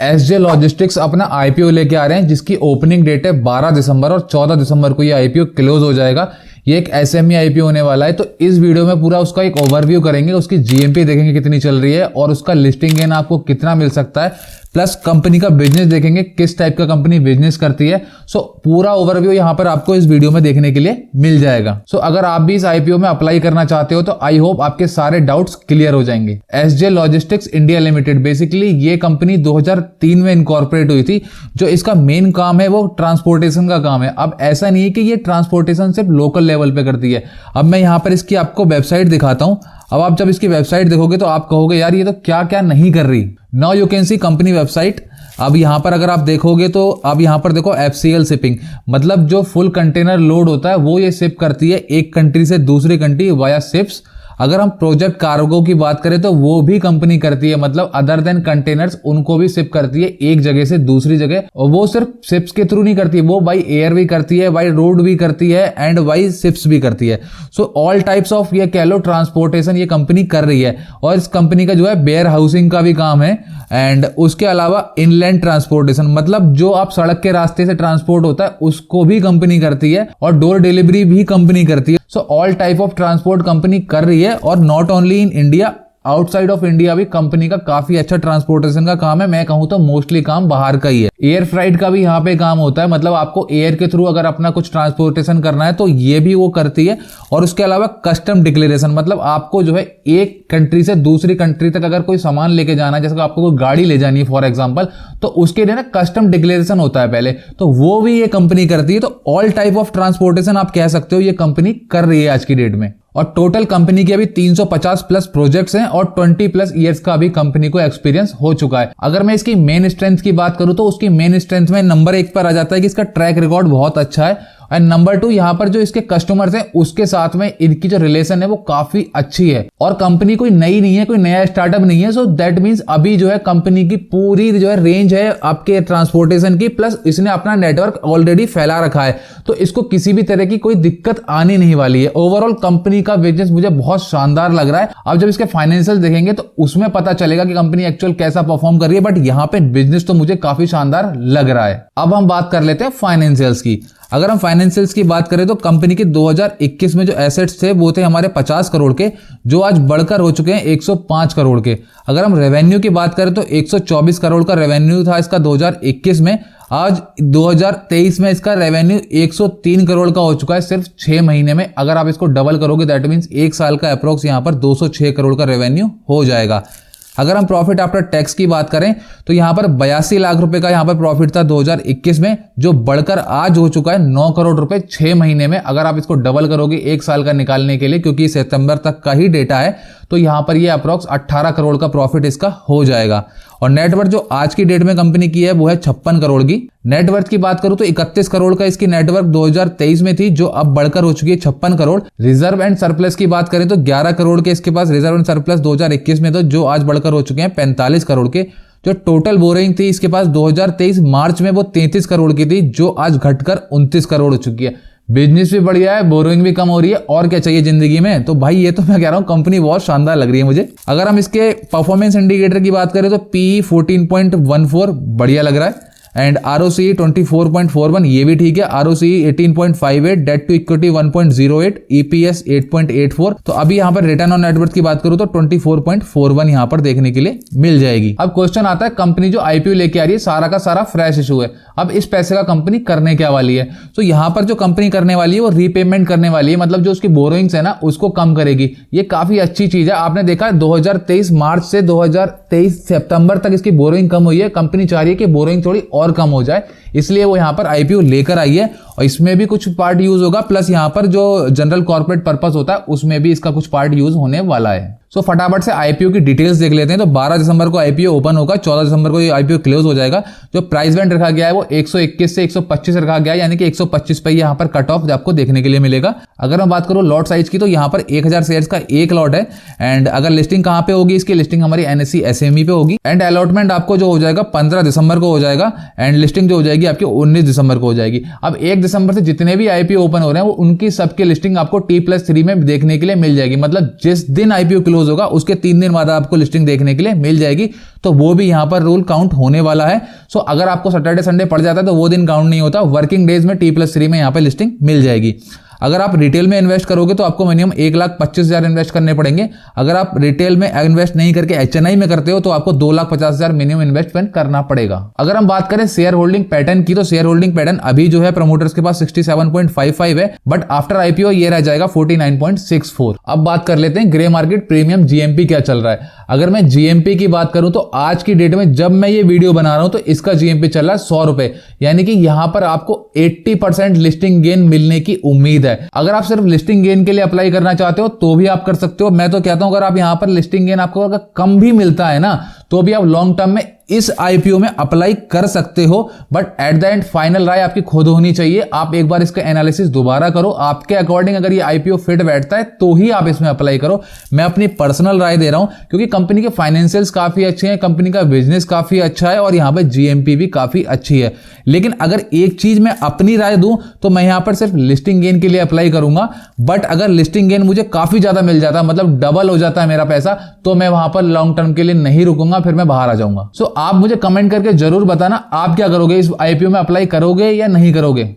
SJ logistics अपना IPO लेके आ रहे हैं जिसकी ओपनिंग डेट है 12 दिसंबर और 14 दिसंबर को ये आईपीओ क्लोज हो जाएगा। ये एक एसएमई आईपीओ होने वाला है। तो इस वीडियो में पूरा उसका एक ओवरव्यू करेंगे, उसकी जीएमपी देखेंगे कितनी चल रही है और उसका लिस्टिंग गेन आपको कितना मिल सकता है, प्लस कंपनी का बिजनेस देखेंगे, किस टाइप का कंपनी बिजनेस करती है। सो पूरा ओवरव्यू यहां पर आपको इस वीडियो में देखने के लिए मिल जाएगा। सो अगर आप भी इस आईपीओ में अप्लाई करना चाहते हो तो आई होप आपके सारे डाउट्स क्लियर हो जाएंगे। SJ logistics India limited, basically ये कंपनी 2003 में इनकॉर्पोरेट हुई थी। जो इसका मेन काम है वो ट्रांसपोर्टेशन का काम है। अब ऐसा नहीं है कि ये ट्रांसपोर्टेशन सिर्फ लोकल लेवल पे करती है। अब मैं यहाँ पर इसकी आपको वेबसाइट दिखाता हूँ। अब आप जब इसकी वेबसाइट देखोगे तो आप कहोगे यार ये तो क्या क्या नहीं कर रही। Now you can see company website. अब यहाँ पर अगर आप देखोगे तो अब यहाँ पर देखो एफसीएल शिपिंग, मतलब जो फुल कंटेनर लोड होता है वो ये शिप करती है एक कंट्री से दूसरी कंट्री वाया शिप्स। अगर हम प्रोजेक्ट कार्गो की बात करें तो वो भी कंपनी करती है, मतलब अदर देन कंटेनर्स उनको भी शिप करती है एक जगह से दूसरी जगह। और वो सिर्फ शिप्स के थ्रू नहीं करती है, वो बाई एयर भी करती है, बाई रोड भी करती है एंड बाई शिप्स भी करती है। सो ऑल टाइप्स ऑफ ये कह लो ट्रांसपोर्टेशन ये कंपनी कर रही है। और इस कंपनी का जो है वेयर हाउसिंग का भी काम है एंड उसके अलावा इनलैंड ट्रांसपोर्टेशन, मतलब जो आप सड़क के रास्ते से ट्रांसपोर्ट होता है उसको भी कंपनी करती है और डोर डिलीवरी भी कंपनी करती है। So all type of transport company कर रही है। और not only in India, outside of India भी कंपनी का काफी अच्छा ट्रांसपोर्टेशन का काम है। मैं कहूं तो मोस्टली काम बाहर का ही है। एयर फ्राइट का भी यहाँ पे काम होता है, मतलब आपको एयर के थ्रू अगर अपना कुछ ट्रांसपोर्टेशन करना है तो ये भी वो करती है। और उसके अलावा कस्टम डिक्लेरेशन, मतलब आपको जो है एक कंट्री से दूसरी कंट्री तक अगर कोई सामान लेके जाना है, जैसे आपको कोई गाड़ी ले जानी है फॉर एग्जाम्पल, तो उसके लिए ना कस्टम डिक्लेरेशन होता है पहले, तो वो भी ये कंपनी करती है। तो ऑल टाइप ऑफ ट्रांसपोर्टेशन आप कह सकते हो ये कंपनी कर रही है आज की डेट में। और टोटल कंपनी की अभी 350 प्लस प्रोजेक्ट्स हैं और 20 प्लस ईयर्स का अभी कंपनी को एक्सपीरियंस हो चुका है। अगर मैं इसकी मेन स्ट्रेंथ की बात करूं तो उसकी मेन स्ट्रेंथ में नंबर 1 पर आ जाता है कि इसका ट्रैक रिकॉर्ड बहुत अच्छा है। एंड नंबर 2 यहाँ पर जो इसके कस्टमर्स हैं उसके साथ में इनकी जो रिलेशन है वो काफी अच्छी है। और कंपनी कोई नई नहीं है, कोई नया स्टार्टअप नहीं है। सो दैट मींस अभी जो है कंपनी की पूरी जो है रेंज है आपके ट्रांसपोर्टेशन की, प्लस इसने अपना नेटवर्क ऑलरेडी फैला रखा है, तो इसको किसी भी तरह की कोई दिक्कत आने नहीं वाली है। ओवरऑल कंपनी का बिजनेस मुझे बहुत शानदार लग रहा है। अब जब इसके फाइनेंशियल देखेंगे तो उसमें पता चलेगा कि कंपनी एक्चुअल कैसा परफॉर्म कर रही है, बट यहाँ पे बिजनेस तो मुझे काफी शानदार लग रहा है। अब हम बात कर लेते हैं फाइनेंशियल्स की। अगर हम फाइनेंशियल्स की बात करें तो कंपनी के 2021 में जो एसेट्स थे वो थे हमारे 50 करोड़ के, जो आज बढ़कर हो चुके हैं 105 करोड़ के। अगर हम रेवेन्यू की बात करें तो 124 करोड़ का रेवेन्यू था इसका 2021 में। आज 2023 में इसका रेवेन्यू 103 करोड़ का हो चुका है सिर्फ 6 महीने में। अगर आप इसको डबल करोगे दैट मीन्स 1 साल का अप्रोक्स यहाँ पर 206 करोड़ का रेवेन्यू हो जाएगा। अगर हम प्रॉफिट आफ्टर टैक्स की बात करें तो यहाँ पर 82 लाख रुपए का यहाँ पर प्रॉफिट था 2021 में, जो बढ़कर आज हो चुका है 9 करोड़ रुपए 6 महीने में। अगर आप इसको डबल करोगे 1 साल का निकालने के लिए, क्योंकि सितंबर तक का ही डेटा है, तो यहाँ पर ये अप्रोक्स 18 करोड़ का प्रॉफिट इसका हो जाएगा। और नेटवर्थ जो आज की डेट में कंपनी की है वो है 56 करोड़ की। नेटवर्थ की बात करूं तो 31 करोड़ का इसकी नेटवर्थ 2023 में थी, जो अब बढ़कर हो चुकी है 56 करोड़। रिजर्व एंड सरप्लस की बात करें तो 11 करोड़ के इसके पास रिजर्व एंड सरप्लस 2021 में, तो जो आज बढ़कर हो चुके हैं 45 करोड़ के। जो टोटल बोरिंग थी इसके पास 2023 मार्च में वो 33 करोड़ की थी, जो आज घटकर 29 करोड़ हो चुकी है। बिजनेस भी बढ़िया है, बोरोइंग भी कम हो रही है, और क्या चाहिए जिंदगी में। तो भाई ये तो मैं कह रहा हूं कंपनी बहुत शानदार लग रही है मुझे। अगर हम इसके परफॉर्मेंस इंडिकेटर की बात करें तो PE 14.14 बढ़िया लग रहा है एंड ROCE 24.41 ये भी ठीक है। ROCE 18.58, debt to equity 1.08, EPS 8.84। तो अभी यहाँ पर रिटर्न ऑन नेटवर्थ की बात करूं तो 24.41 यहाँ पर देखने के लिए मिल जाएगी। अब क्वेश्चन आता है, कंपनी जो IPO लेके आ रही है सारा का सारा फ्रेश इशू है, अब इस पैसे का कंपनी करने क्या वाली है? तो यहाँ पर जो कंपनी करने वाली है वो रीपेमेंट करने वाली है, मतलब जो उसकी बोरोइंग्स है ना उसको कम करेगी। ये काफी अच्छी चीज है। आपने देखा 2023 मार्च से 2023 सितंबर तक इसकी बोरोइंग कम हुई है। कंपनी चाह रही है कि बोरोइंग थोड़ी और कम हो जाए, इसलिए वो यहाँ पर IPO लेकर आई है। और इसमें भी कुछ पार्ट यूज होगा, प्लस यहाँ पर जो जनरल कॉर्पोरेट पर्पस होता है उसमें भी इसका कुछ पार्ट यूज होने वाला है। सो फटाफट से IPO की डिटेल्स देख लेते हैं। तो 12 दिसंबर को IPO ओपन होगा, 14 दिसंबर को ये IPO क्लोज हो जाएगा। जो प्राइस बैंड रखा गया है वो 121 से 125 रखा गया है, यानी कि 125 पे यहाँ पर कट ऑफ आपको देखने के लिए मिलेगा। अगर मैं बात करूँ लॉट साइज की तो यहाँ पर 1000 शेयर्स का एक लॉट है। एंड अगर लिस्टिंग कहाँ पे होगी, इसकी लिस्टिंग हमारी NSE SME पे होगी। एंड अलॉटमेंट आपको जो हो जाएगा 15 दिसंबर को हो जाएगा एंड लिस्टिंग जो हो जाएगी आपकी 19 दिसंबर को हो जाएगी। अब 1 दिसंबर से जितने भी आईपीओ ओपन हो रहे हैं वो उनकी सबकी लिस्टिंग आपको T+3 में देखने के लिए मिल जाएगी। मतलब जिस दिन आईपीओ क्लोज होगा उसके 3 दिन बाद आपको लिस्टिंग देखने के लिए मिल जाएगी। तो वो भी यहां पर रूल काउंट होने वाला है। सो अगर आपको सैटरडे संडे पड़ जाता है तो वो दिन काउंट नहीं होता, वर्किंग डेज में T+3 में यहां पर लिस्टिंग मिल जाएगी। अगर आप रिटेल में इन्वेस्ट करोगे तो आपको मिनिमम 1,25,000 इन्वेस्ट करने पड़ेंगे। अगर आप रिटेल में इन्वेस्ट नहीं करके HNI में करते हो तो आपको 2,50,000 मिनिमम इन्वेस्टमेंट करना पड़ेगा। अगर हम बात करें शेयर होल्डिंग पैटर्न की, तो शेयर होल्डिंग पैटर्न अभी जो है प्रमोटर्स के पास 67.55 है, बट आफ्टर आईपीओ ये रह जाएगा 49.64। अब बात कर लेते हैं ग्रे मार्केट प्रीमियम GMP क्या चल रहा है। अगर मैं GMP की बात करूं तो आज की डेट में जब मैं ये वीडियो बना रहा हूं तो इसका GMP चल रहा है 100 रुपए, यानी कि यहां पर आपको 80% लिस्टिंग गेन मिलने की उम्मीद है। अगर आप सिर्फ लिस्टिंग गेन के लिए अप्लाई करना चाहते हो तो भी आप कर सकते हो। मैं तो कहता हूं अगर आप यहां पर लिस्टिंग गेन आपको अगर कम भी मिलता है ना तो भी आप लॉन्ग टर्म में इस आईपीओ में अप्लाई कर सकते हो, but at the end final राय आपकी खुद होनी चाहिए। आप एक बार इसका एनालिसिस दोबारा करो, आपके अकॉर्डिंग अगर ये आईपीओ फिट बैठता है तो ही आप इसमें अप्लाई करो। मैं अपनी पर्सनल राय दे रहा हूं क्योंकि कंपनी के फाइनेंशियल्स काफी अच्छे हैं, कंपनी का बिजनेस काफी अच्छा है और यहां पर GMP भी काफी अच्छी है। लेकिन अगर एक चीज मैं अपनी राय दूं तो मैं यहां पर सिर्फ लिस्टिंग गेन के लिए अप्लाई करूंगा, बट अगर लिस्टिंग गेन मुझे काफी ज्यादा मिल जाता है, मतलब डबल हो जाता है मेरा पैसा, तो मैं वहां पर लॉन्ग टर्म के लिए नहीं रुकूंगा, फिर मैं बाहर आ जाऊंगा। सो आप मुझे कमेंट करके जरूर बताना आप क्या करोगे, इस आईपीओ में अप्लाई करोगे या नहीं करोगे।